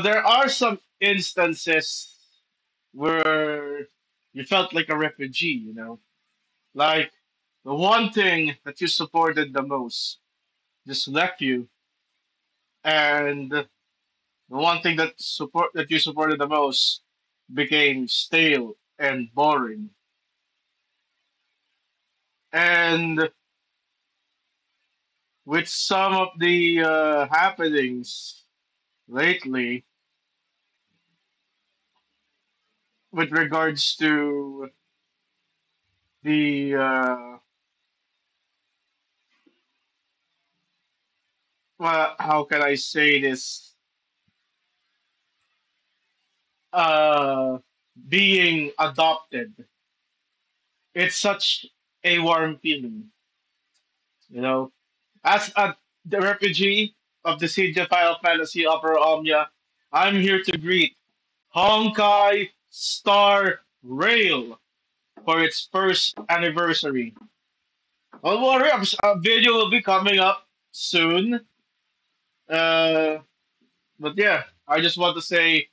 there are some instances where you felt like a refugee, like the one thing that you supported the most just left you, and the one thing that you supported the most became stale and boring. And with some of the happenings lately, with regards to the well, how can I say this? Uh, Being adopted, it's such a warm feeling, you know. As the refugee of the Siege of Final Fantasy Opera Omnia, I'm here to greet Honkai Star Rail for its first anniversary. Don't worry, a video will be coming up soon. Uh, but yeah, I just want to say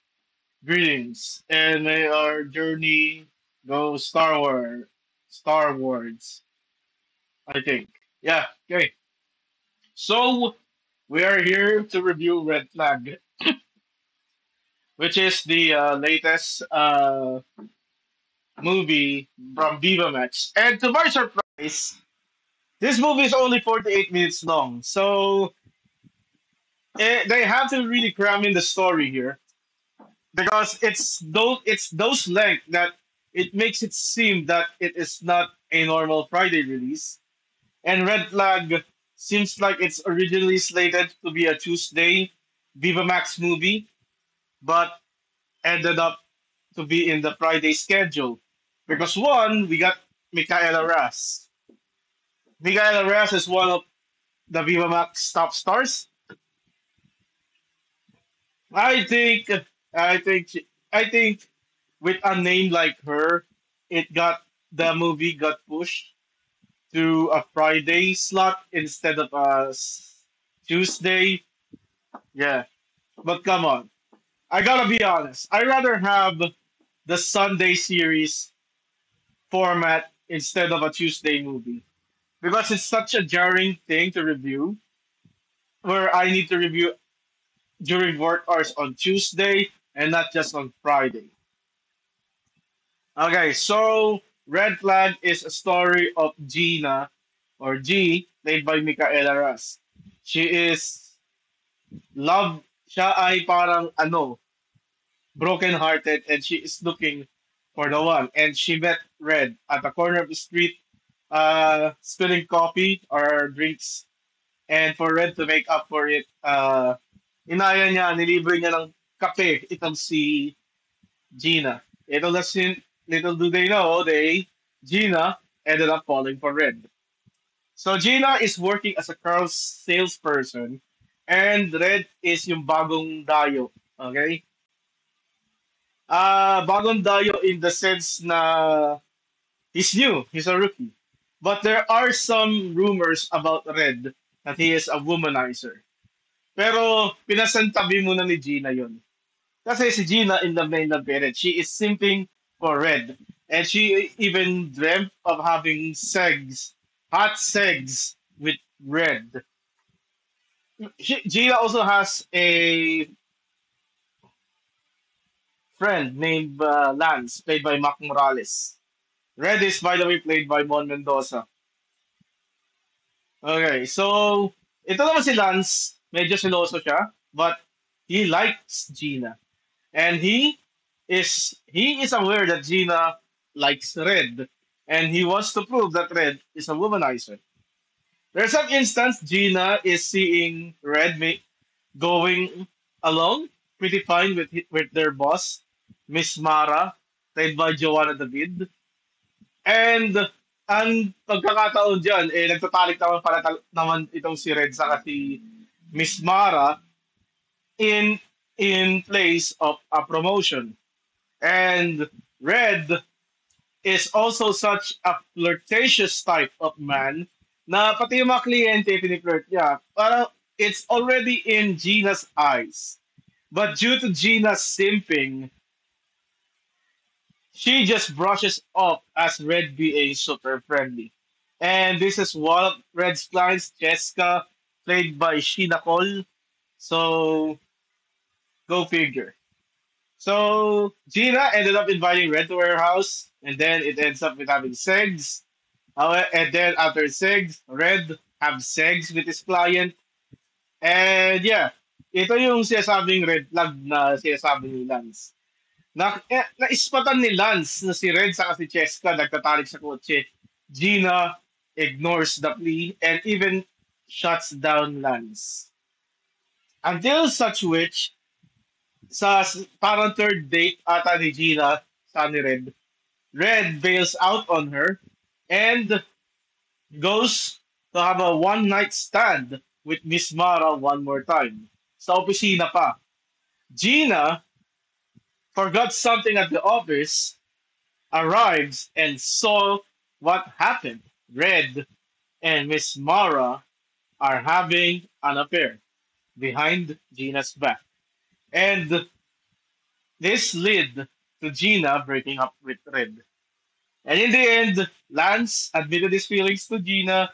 greetings and may our journey go Star Wars, I think. Yeah, okay. So we are here to review Red Flag, which is the latest movie from Viva Max. And to my surprise, this movie is only 48 minutes long. So they have to really cram in the story here because it's those length that it makes it seem that it is not a normal Friday release. And Red Flag seems like it's originally slated to be a Tuesday Viva Max movie, but ended up to be in the Friday schedule. Because one, we got Michaela Ras. Michaela Ras is one of the Viva Max top stars. I think, I think, I think with a name like her, the movie got pushed to a Friday slot instead of Tuesday. Yeah, but come on, I gotta be honest. I rather have the Sunday series format instead of a Tuesday movie because it's such a jarring thing to review where I need to review during work hours on Tuesday and not just on Friday. Okay, so Red Flag is a story of Gina or G, played by Micaela Ras. She is siya ay parang broken-hearted and she is looking for the one. And she met Red at the corner of the street, spilling coffee or drinks. And for Red to make up for it, inaya niya, nilibre niya ng kape itong si Gina. Little do they know, Gina ended up falling for Red. So Gina is working as a car salesperson, and Red is yung bagong dayo. Okay? Bagong dayo in the sense na he's new, he's a rookie. But there are some rumors about Red that he is a womanizer. Pero pinasantabi muna ni Gina yon. Kasi si Gina in the main of it, she is simping for Red. And she even dreamt of having hot segs with Red. Gina also has a friend named Lance, played by Mac Morales. Red is, by the way, played by Mon Mendoza. Okay, so ito naman si Lance, medyo siloso siya, but he likes Gina. And he is aware that Gina likes Red, and he wants to prove that Red is a womanizer. There's some instance Gina is seeing going along pretty fine with their boss, Miss Mara, played by Joanna David. And ang pagkakataon dyan, nagtatalik naman itong si Red sa si Miss Mara in place of a promotion. And Red is also such a flirtatious type of man na pati yung mga kliyente piniflirt niya. Parang it's already in Gina's eyes But due to Gina's simping, she just brushes off as Red being super friendly. And this is one of Red's clients, Jessica, played by Sheena Cole. So go figure. So Gina ended up inviting Red to her house, and then it ends up with having sex. And then after sex, Red have sex with his client. And yeah, ito yung sinasabing red flag na sinasabi ni Lance. Naispatan ni Lance na si Red sa si Cheska nagtatarik sa kotse. Gina ignores the plea and even shuts down Lance. Until such which, parang third date ata ni Gina sa ni Red, Red bails out on her and goes to have a one-night stand with Miss Mara one more time. Sa opisina pa. Gina forgot something at the office, arrives and saw what happened. Red and Miss Mara are having an affair behind Gina's back. And this led to Gina breaking up with Red. And in the end, Lance admitted his feelings to Gina.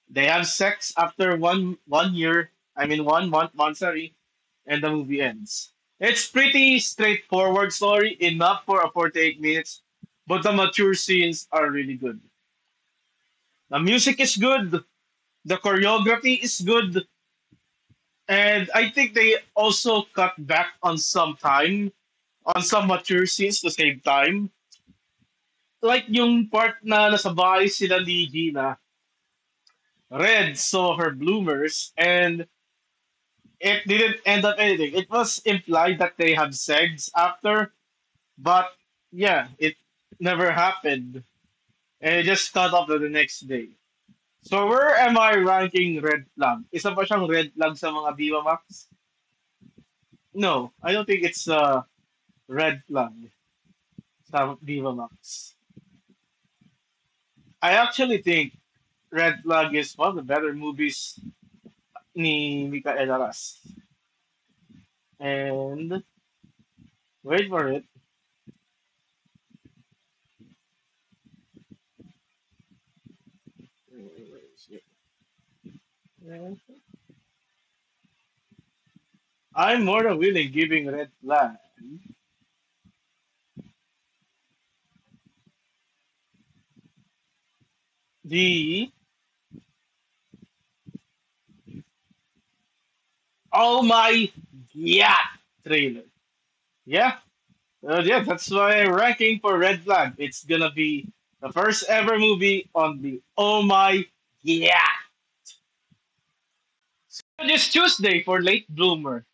They have sex after one year. I mean 1 month, sorry, and the movie ends. It's pretty straightforward story, enough for a 48 minutes, but the mature scenes are really good. The music is good, the choreography is good, and I think they also cut back on some time on some mature scenes at the same time. Like yung part na nasa bahay sila ni Gina, Red saw her bloomers and it didn't end up anything. It was implied that they have sex after, but yeah, it never happened. And it just cut off to the next day. So where am I ranking Red Flag? Isa pa siyang Red Flag sa mga Viva Max? No, I don't think it's a Red Flag sa Viva Max. I actually think Red Flag is one of the better movies ni Micaela Ras. And wait for it. I'm more than willing giving Red Flag the Oh My Yeah trailer. Yeah, yeah, that's my ranking for Red Flag. It's gonna be the first ever movie on the Oh My Yeah. This Tuesday for Late Bloomer,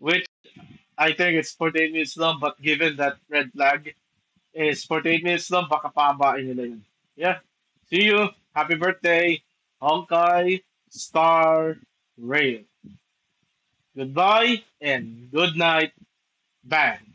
which I think it's 48 minutes long, but given that Red Flag is 48 minutes long, baka pabain nila yun. Yeah. See you. Happy birthday, Honkai Star Rail. Goodbye and good night. Bang.